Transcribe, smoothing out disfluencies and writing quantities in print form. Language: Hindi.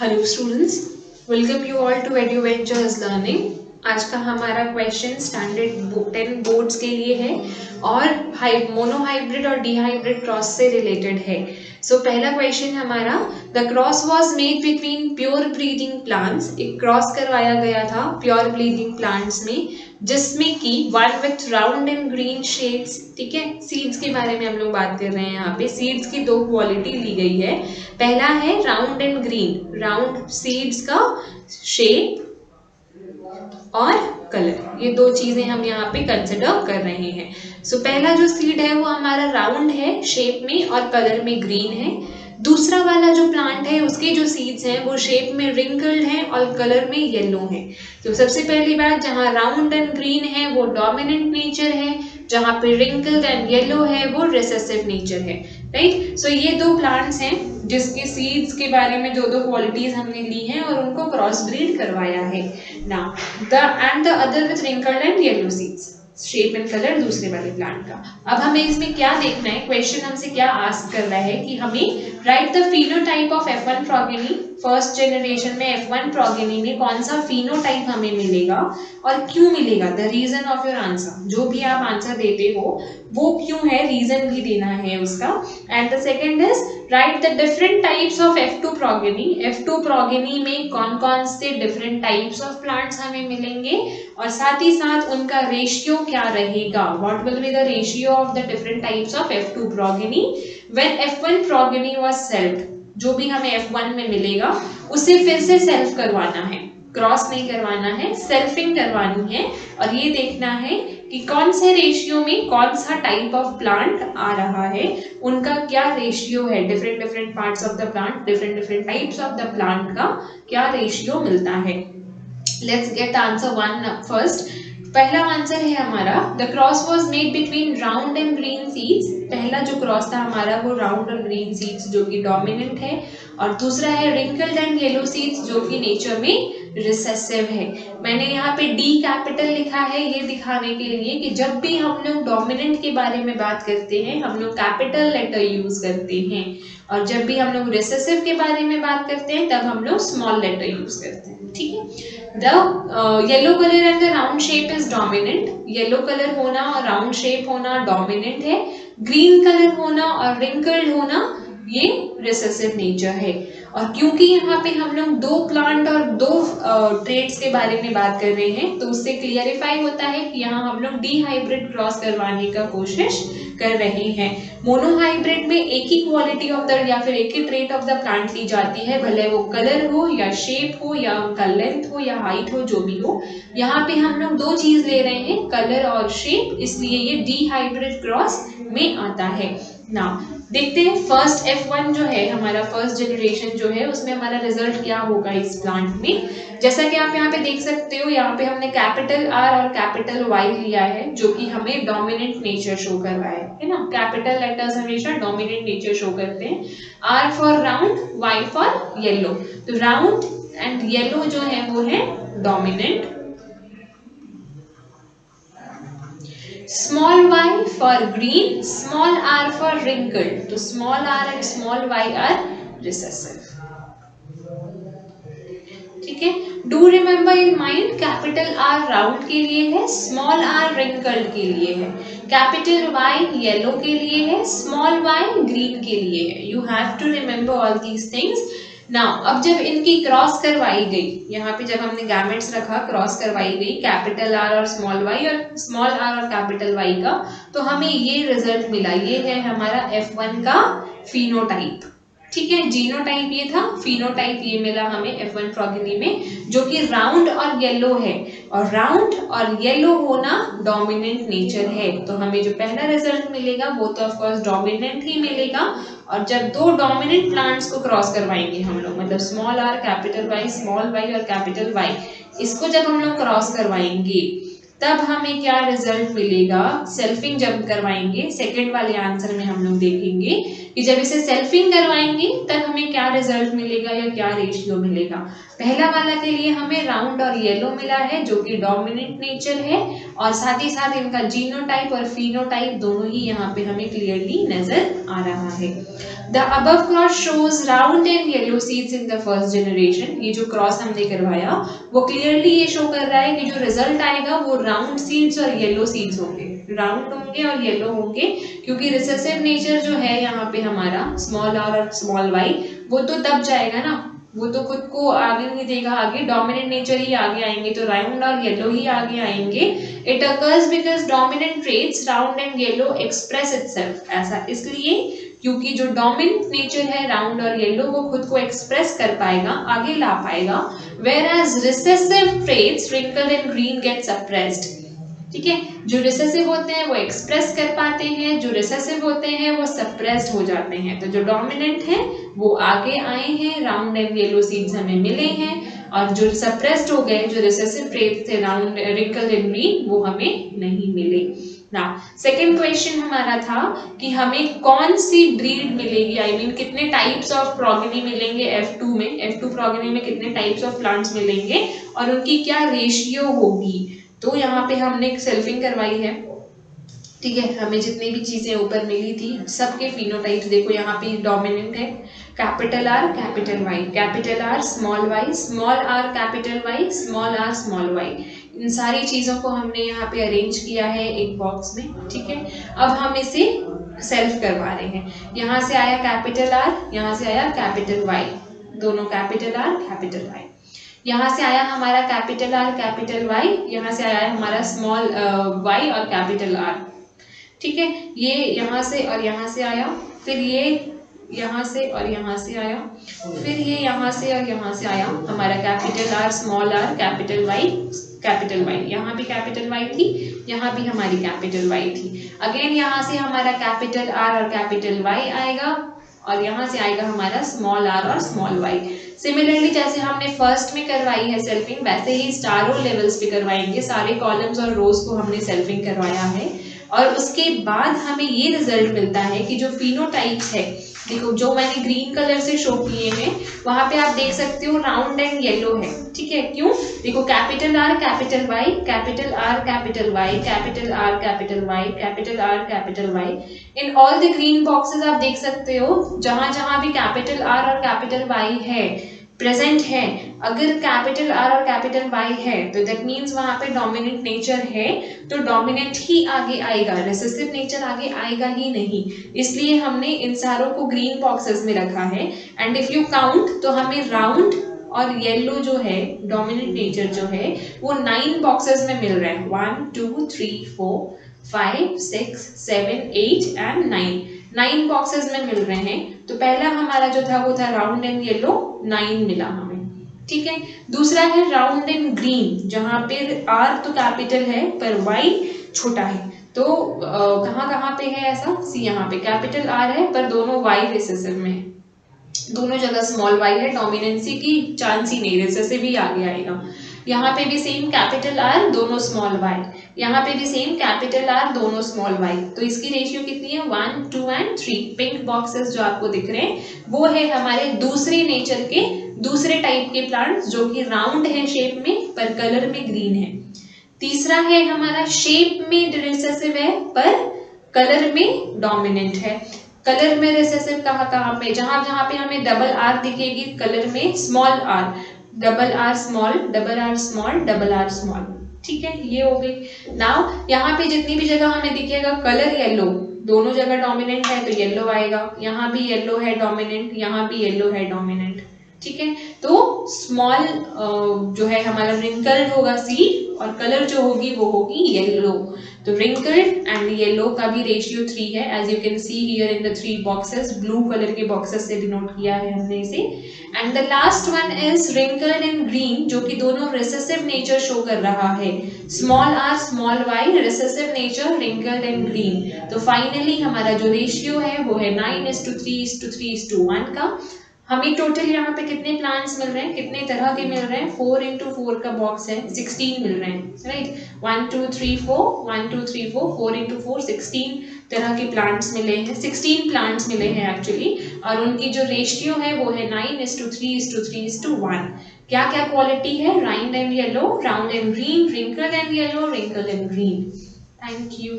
Hello students, welcome you all to adventures learning. आज का हमारा क्वेश्चन स्टैंडर्ड 10 बोर्ड्स के लिए है और मोनोहाइब्रिड और डिहाइब्रिड क्रॉस से रिलेटेड है। सो पहला क्वेश्चन हमारा, the cross was made between pure breeding plants. एक क्रॉस करवाया गया था प्योर ब्रीडिंग प्लांट्स में, जिसमें कि one with round and green shades. ठीक है, सीड्स के बारे में हम लोग बात कर रहे हैं। यहाँ पे सीड्स की दो क्वालिटी ली गई है। पहला है round and green, round seeds का शेप और कलर, ये दो चीजें हम यहाँ पे कंसिडर कर रहे हैं। सो पहला जो सीड है वो हमारा राउंड है शेप में और कलर में ग्रीन है। दूसरा वाला जो प्लांट है उसके जो सीड्स हैं वो शेप में रिंकल्ड हैं और कलर में येलो है। तो सबसे पहली बात, जहाँ राउंड एंड ग्रीन है वो डोमिनेंट नेचर है, जहाँ पे रिंकल्ड एंड येलो है वो रिसेसिव नेचर है। राइट, सो ये दो प्लांट्स हैं जिसके सीड्स के बारे में जो दो क्वालिटीज हमने ली हैं और उनको क्रॉस ब्रीड करवाया है। Now the other with wrinkled and yellow seeds, shape and colour दूसरे वाले प्लांट का। अब हमें इसमें क्या देखना है, क्वेश्चन हमसे क्या आस्क कर रहा है कि हमें write the phenotype of F1 progeny. First generation में F1 प्रोगेनी में कौन सा फिनोटाइप हमें मिलेगा और क्यों मिलेगा, the reason of your answer. जो भी आप आंसर देते हो वो क्यों है, रीजन भी देना है उसका। And the second is right the different types of F2 progeny. F2 progeny में कौन कौन से डिफरेंट टाइप्स ऑफ प्लांट्स हमें मिलेंगे और साथ ही साथ उनका रेशियो क्या रहेगा, what will be the ratio of the different types of F2 progeny when F1 progeny was self. जो भी हमें F1 में मिलेगा उसे फिर से सेल्फ करवाना है, क्रॉस नहीं करवाना है, सेल्फिंग करवानी है और ये देखना है कि कौन से रेशियो में कौन सा टाइप ऑफ प्लांट आ रहा है, उनका क्या रेशियो है, different different parts of the plant, different different types of the plant का क्या रेशियो मिलता है। Let's get answer one first. पहला आंसर है हमारा, the cross was made between round and green seeds. पहला जो क्रॉस था हमारा वो राउंड और ग्रीन सीड्स जो कि डोमिनेंट है, और दूसरा है रिंकल्ड एंड येलो सीड्स जो कि नेचर में रिसेसिव है। मैंने यहाँ पे डी कैपिटल लिखा है ये दिखाने के लिए कि जब भी हम लोग डोमिनेंट के बारे में बात करते हैं हम लोग कैपिटल लेटर यूज करते हैं, और जब भी हम लोग रिसेसिव के बारे में बात करते हैं तब हम लोग स्मॉल लेटर यूज करते हैं। ठीक है, the yellow colour and the round shape is dominant. Yellow colour होना और राउंड शेप होना डोमिनेंट है, ग्रीन कलर होना और रिंकल्ड होना ये रिसेसिव नेचर है। और क्योंकि यहाँ पे हम लोग दो प्लांट और दो ट्रेड्स के बारे में बात कर रहे हैं तो उससे क्लियरिफाई होता है कि यहाँ हम लोग डी हाइब्रिड क्रॉस करवाने का कोशिश कर रहे हैं। मोनोहाइब्रिड में एक ही क्वालिटी ऑफ द या फिर एक ही ट्रेट ऑफ द प्लांट ली जाती है, भले वो कलर हो या शेप हो या उनका लेंथ हो या हाइट हो, जो भी हो। यहाँ पे हम लोग दो चीज ले रहे हैं, कलर और शेप, इसलिए ये डी हाइब्रिड क्रॉस में आता है। नाउ देखते हैं फर्स्ट F1 जो है हमारा, फर्स्ट जनरेशन जो है उसमें हमारा रिजल्ट क्या होगा इस प्लांट में। जैसा कि आप यहाँ पे देख सकते हो, यहाँ पे हमने कैपिटल R और कैपिटल Y लिया है जो कि हमें डोमिनेंट नेचर शो कर रहा है ना। कैपिटल लेटर्स हमेशा डोमिनेंट नेचर शो करते हैं। R for round, Y for yellow. तो राउंड एंड येलो जो है वो है dominant. Small y for green, small r for wrinkled. तो small r and small y are recessive. ठीक है, do remember in mind, capital R round के लिए है, स्मॉल r रिंकल्ड के लिए है, कैपिटल Y येलो के लिए है, स्मॉल y ग्रीन के लिए है। You have to remember all these things. Now अब जब इनकी क्रॉस करवाई गई, यहाँ पे जब हमने गैमेट्स रखा, क्रॉस करवाई गई कैपिटल R और स्मॉल y और स्मॉल r और कैपिटल Y का, तो हमें ये रिजल्ट मिला। ये है हमारा F1 का फिनोटाइप। ठीक है, जीनोटाइप ये था, फिनोटाइप ये मिला हमें F1 प्रोगेनी में, जो कि राउंड और येलो है। और राउंड और येलो होना डोमिनेंट नेचर है, तो हमें जो पहला रिजल्ट मिलेगा वो तो ऑफ कोर्स डोमिनेंट ही मिलेगा। और जब दो डोमिनेंट प्लांट्स को क्रॉस करवाएंगे हम लोग, मतलब small r capital Y, small y और कैपिटल Y, इसको जब हम लोग क्रॉस करवाएंगे तब हमें क्या रिजल्ट मिलेगा, सेल्फिंग जब करवाएंगे, सेकंड वाले आंसर में हम लोग देखेंगे कि जब इसे सेल्फिंग करवाएंगे तब हमें क्या रिजल्ट मिलेगा या क्या रेशियो मिलेगा। पहला वाला के लिए हमें राउंड और येलो मिला है जो कि डोमिनेंट नेचर है, और साथ ही साथ इनका जीनोटाइप और फिनोटाइप दोनों ही यहाँ पे हमें क्लियरली नजर आ रहा है। The above cross shows round and yellow seeds in the first generation। ये जो क्रॉस हमने करवाया वो क्लियरली ये शो कर रहा है कि जो रिजल्ट आएगा वो राउंड सीड्स और येलो सीड्स होंगे, राउंड होंगे और येलो होंगे, क्योंकि रिसेसिव नेचर जो है यहाँ पे हमारा स्मॉल आर और स्मॉल वाई वो तो दब जाएगा ना, वो तो खुद को आगे नहीं देगा, आगे डोमिनेंट नेचर ही आगे आएंगे, तो राउंड और येलो ही आगे आएंगे। It occurs because dominant traits round and yellow express itself. ऐसा इसलिए क्योंकि जो डोमिनेंट नेचर है राउंड और येलो वो खुद को एक्सप्रेस कर पाएगा, आगे ला पाएगा, whereas recessive traits wrinkled and green get suppressed। ठीक है, जो रिसेसिव होते हैं वो एक्सप्रेस कर पाते हैं, जो रिसेसिव होते हैं वो सप्रेस्ड हो जाते हैं। तो जो डोमिनेंट है वो आगे आए हैं, राउंड एंड येलो सीड्स हमें मिले हैं, और जो सप्रेस्ड हो गए, जो रिसेसिव ट्रेट्स थे राउंड रिंकल एंड ग्रीन, वो हमें नहीं मिले ना। सेकेंड क्वेश्चन हमारा था कि हमें कौन सी ब्रीड मिलेगी, आई मीन कितने टाइप्स ऑफ प्रोगेनी मिलेंगे F2 में, F2 प्रोगेनी में कितने टाइप्स ऑफ प्लांट्स मिलेंगे और उनकी क्या रेशियो होगी। तो यहाँ पे हमने सेल्फिंग करवाई है, ठीक है, हमें जितनी भी चीजें ऊपर मिली थी सबके फिनोटाइप्स देखो, यहाँ पे डोमिनेंट है capital are capital Y, capital are small y, small are capital y, small are small y. इन सारी चीजों को हमने यहाँ पे अरेंज किया है एक बॉक्स में, ठीक है। अब हम इसे सेल्फ करवा रहे हैं, यहाँ से आया कैपिटल आर, यहाँ से आया कैपिटल वाई, दोनों कैपिटल आर कैपिटल वाई, यहाँ से आया हमारा कैपिटल आर कैपिटल वाई, यहाँ से आया हमारा स्मॉल वाई और कैपिटल आर, ठीक है। ये यहाँ से और यहाँ से आया, फिर ये यहाँ से और यहाँ से आया, फिर ये यहाँ से और यहाँ से आया हमारा capital are small are capital Y, यहाँ भी कैपिटल वाई थी, यहाँ भी हमारी कैपिटल वाई थी। अगेन यहाँ से हमारा कैपिटल आर और कैपिटल वाई आएगा, और यहाँ से आएगा हमारा स्मॉल आर और स्मॉल वाई। सिमिलरली जैसे हमने फर्स्ट में करवाई है सेल्फिंग, वैसे ही स्टारो लेवल्स पे करवाएंगे, सारे कॉलम्स और रोज को हमने सेल्फिंग करवाया है, और उसके बाद हमें ये रिजल्ट मिलता है कि जो फिनोटाइप्स है, देखो जो मैंने ग्रीन कलर से शो किए हैं वहां पे आप देख सकते हो राउंड एंड येलो है, ठीक है। क्यों? देखो capital are capital Y, capital are capital Y, capital are capital Y, capital are capital Y. In all the green boxes आप देख सकते हो जहां जहां भी कैपिटल आर और कैपिटल वाई है प्रेजेंट है, अगर कैपिटल आर और कैपिटल वाई है तो दैट मीन्स वहां पे डोमिनेंट नेचर है, तो डोमिनेंट ही आगे आएगा, रिसेसिव नेचर आगे आएगा ही नहीं, इसलिए हमने इन सारों को ग्रीन बॉक्सेस में रखा है। एंड इफ यू काउंट तो हमें राउंड और येलो जो है डोमिनेंट नेचर जो है वो 9 बॉक्सेस में मिल रहे हैं, 1 2 3 4 5 6 7 8 एंड 9 बॉक्सेस में मिल रहे हैं। तो पहला हमारा जो था वो था राउंड एंड येलो, 9 मिला हमें, ठीक है। दूसरा है राउंड एंड ग्रीन, जहां पे आर तो कैपिटल है पर वाई छोटा है, तो कहाँ कहाँ पे है ऐसा, सी यहाँ पे कैपिटल आर है पर दोनों वाई रिसेसिव में है, दोनों जगह स्मॉल वाई है, डोमिनेंसी की चांस ही नहीं, रिसेसिव ही आगे आएगा। यहाँ पे भी सेम कैपिटल आर दोनों स्मॉल वाई, यहाँ पे भी सेम कैपिटल आर दोनों स्मॉल वाई, तो इसकी रेशियो कितनी है 1 2 एंड 3। पिंक बॉक्सेस जो आपको दिख रहे हैं वो है हमारे दूसरे नेचर के दूसरे टाइप के प्लांट्स जो कि राउंड है शेप में पर कलर में ग्रीन है। तीसरा है हमारा शेप में रिसेसिव है पर कलर में डोमिनेंट है। कलर में रिसेसिव कहाँ कहाँ पे, जहां जहां पे हमें डबल आर दिखेगी कलर में small R, double R small, double R small, double R small, ठीक है, ये हो गई। नाउ यहाँ पे जितनी भी जगह हमें दिखेगा कलर येलो, दोनों जगह डोमिनेंट है तो येलो आएगा, यहाँ भी येलो है डोमिनेंट, यहाँ भी येलो है डोमिनेंट, ठीक है। तो स्मॉल जो है हमारा रिंकल्ड होगा सीड, और कलर जो होगी वो होगी येलो। तो रिंकल्ड एंड येलो का भी रेशियो 3 है, as you can see here in the 3 boxes, blue colour के बॉक्सेस से डिनोट किया है हमने इसे। And the last one is wrinkled in green, जो कि दोनों रिसेसिव नेचर शो कर रहा है, small are small Y, recessive nature, wrinkled and green. तो फाइनली हमारा जो रेशियो है वो है 9:3:3:1 का। हमें टोटल यहाँ पे कितने प्लांट्स मिल रहे हैं, कितने तरह के मिल रहे हैं, 4 into 4 का बॉक्स है, 16 मिल रहे हैं, राइट। 1 2 3 4 1 2 3 4 4 into 4 16 तरह के प्लांट्स मिले हैं, 16 प्लांट्स मिले हैं एक्चुअली। और उनकी जो रेशियो है वो है 9:3:3:1। क्या क्या क्वालिटी है, round and yellow, round and green, wrinkle and yellow, wrinkle and green. Thank you.